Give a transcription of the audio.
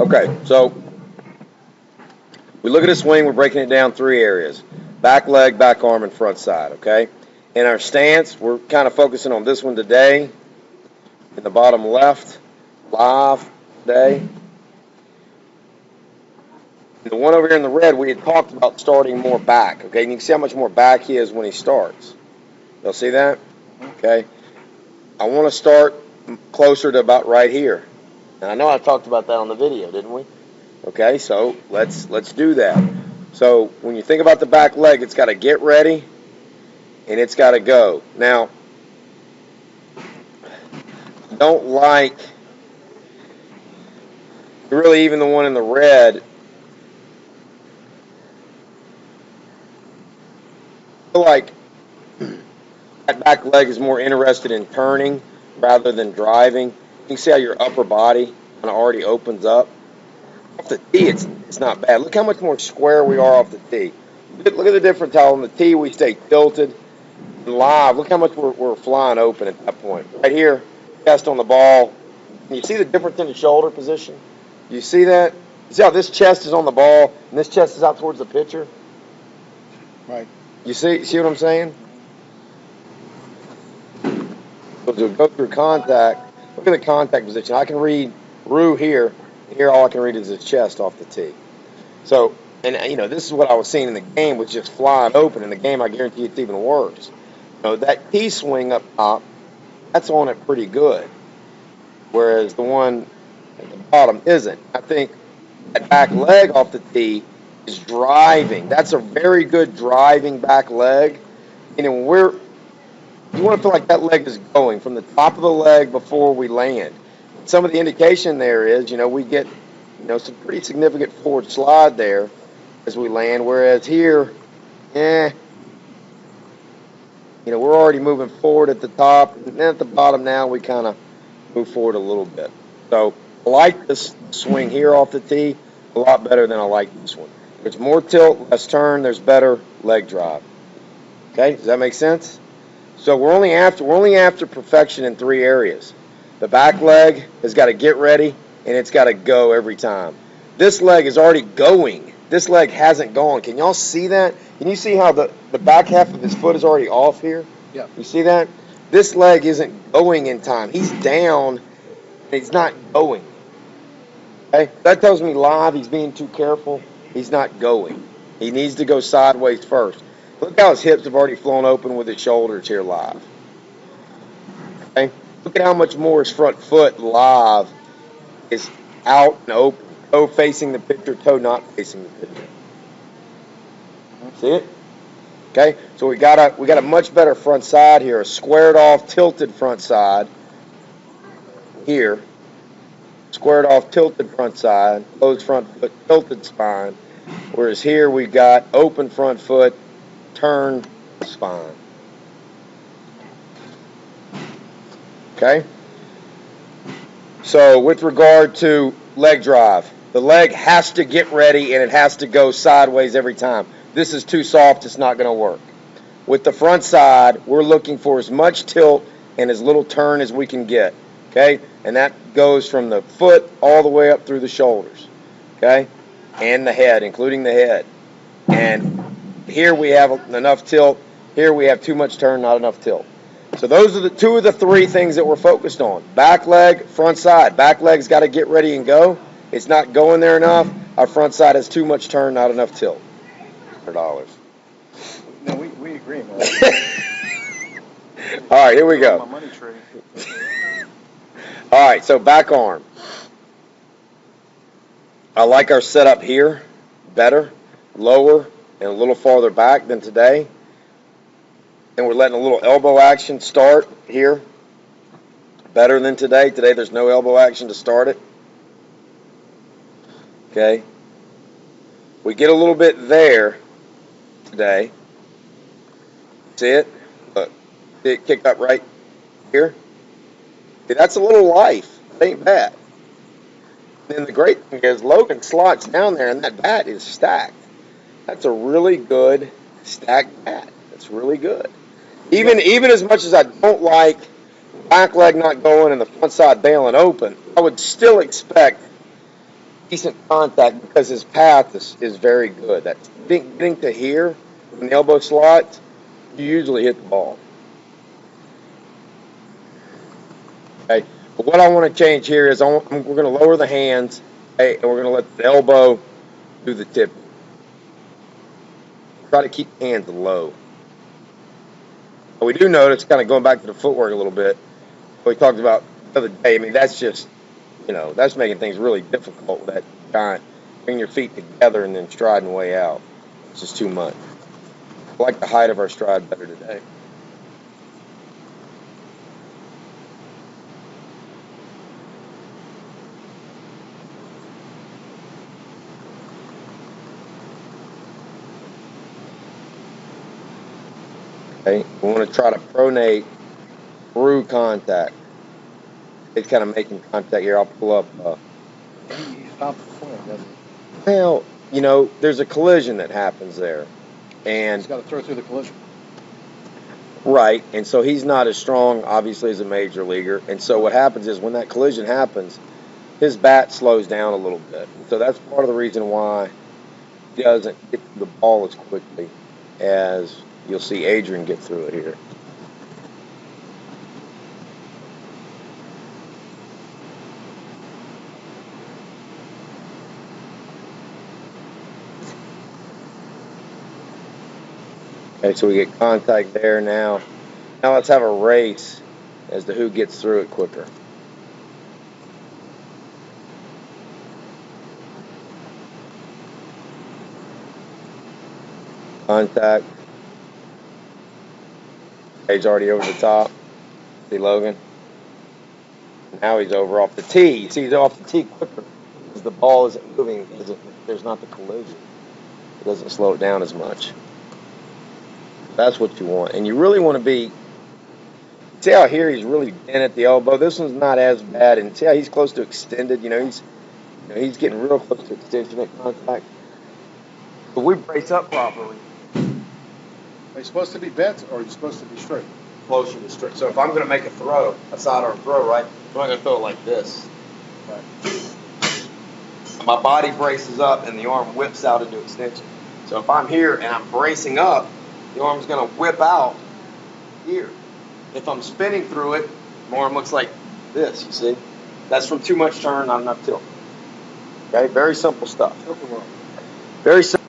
Okay, so we look at a swing, we're breaking it down 3 areas. Back leg, back arm, and front side, okay? In our stance, we're kind of focusing on this one today. In the bottom left, live today. The one over here in the red, we had talked about starting more back, okay? And you can see how much more back he is when he starts. Y'all see that? Okay. I want to start closer to about right here. And I know I talked about that on the video, didn't we? Okay, so let's do that. So when you think about the back leg, it's got to get ready, and it's got to go. Now, I don't like, really even the one in the red, I feel like that back leg is more interested in turning rather than driving. You can see how your upper body kind of already opens up. Off the tee, it's not bad. Look how much more square we are off the tee. Look at the difference how on the tee we stay tilted and live. Look how much we're flying open at that point. Right here, chest on the ball. Can you see the difference in the shoulder position? You see that? You see how this chest is on the ball and this chest is out towards the pitcher? Right. You see what I'm saying? So to go through contact, look at the contact position. I can read Roux here. Here all I can read is his chest off the tee. So, and you know, this is what I was seeing in the game, was just flying open. In the game, I guarantee it's even worse. You know, that tee swing up top, that's on it pretty good. Whereas the one at the bottom isn't. I think that back leg off the tee is driving. That's a very good driving back leg. You know, you want to feel like that leg is going from the top of the leg before we land. Some of the indication there is, you know, we get, you know, some pretty significant forward slide there as we land, whereas here, you know, we're already moving forward at the top, and then at the bottom now we kind of move forward a little bit. So I like this swing here off the tee a lot better than I like this one. There's more tilt, less turn, there's better leg drive. Okay, does that make sense? So we're only after perfection in 3 areas. The back leg has got to get ready, and it's got to go every time. This leg is already going. This leg hasn't gone. Can y'all see that? Can you see how the back half of his foot is already off here? Yeah. You see that? This leg isn't going in time. He's down, and he's not going. Okay? That tells me live he's being too careful. He's not going. He needs to go sideways first. Look how his hips have already flown open with his shoulders here live. Okay? Look at how much more his front foot live is out and open. Toe facing the pitcher, toe not facing the pitcher. See it? Okay? So we got a much better front side here. A squared off, tilted front side. Here. Squared off, tilted front side. Closed front foot, tilted spine. Whereas here we've got open front foot, turned spine. Okay? So with regard to leg drive, the leg has to get ready and it has to go sideways every time. This is too soft, it's not going to work. With the front side, we're looking for as much tilt and as little turn as we can get. Okay? And that goes from the foot all the way up through the shoulders. Okay? And the head, including the head. And here we have enough tilt. Here we have too much turn, not enough tilt. So those are the 2 of the 3 things that we're focused on. Back leg, front side. Back leg's got to get ready and go. It's not going there enough. Our front side has too much turn, not enough tilt. $100. No, we agree, man. All right, here we go. My money tree. All right, so back arm. I like our setup here better, lower, and a little farther back than today. And we're letting a little elbow action start here. Better than today. Today there's no elbow action to start it. Okay. We get a little bit there today. See it? Look. See it kick up right here? See, that's a little life. It ain't bad. And the great thing is Logan slots down there and that bat is stacked. That's a really good stacked bat. That's really good. Even as much as I don't like back leg not going and the front side bailing open, I would still expect decent contact because his path is very good. That getting to here, when the elbow slots, you usually hit the ball. Okay, but what I want to change here is we're going to lower the hands, okay, and we're going to let the elbow do the tip. Try to keep hands low. But we do notice, kind of going back to the footwork a little bit, what we talked about the other day. I mean, that's just, that's making things really difficult with that giant. Bring your feet together and then striding way out. It's just too much. I like the height of our stride better today. Okay, we want to try to pronate through contact. It's kind of making contact here. I'll pull up. He stopped the swing, doesn't he? Well, there's a collision that happens there, and He's got to throw through the collision. right, and so he's not as strong, obviously, as a major leaguer. And so what happens is when that collision happens, his bat slows down a little bit. And so that's part of the reason why he doesn't get to the ball as quickly as you'll see Adrian get through it here. Okay, so we get contact there now. Now let's have a race as to who gets through it quicker. Contact. He's already over the top. See Logan? Now he's over off the tee. See, he's off the tee quicker because the ball isn't moving. There's not the collision. It doesn't slow it down as much. That's what you want. And you really want to be. See how here he's really bent at the elbow. This one's not as bad. And see how he's close to extended. He's getting real close to extension at contact. But we brace up properly. Are you supposed to be bent or are you supposed to be straight? Closer to straight. So if I'm going to make a throw, a sidearm throw, right, I'm not going to throw it like this. Right. My body braces up and the arm whips out into extension. So if I'm here and I'm bracing up, the arm's going to whip out here. If I'm spinning through it, my arm looks like this, you see? That's from too much turn, not enough tilt. Okay, very simple stuff. Very simple.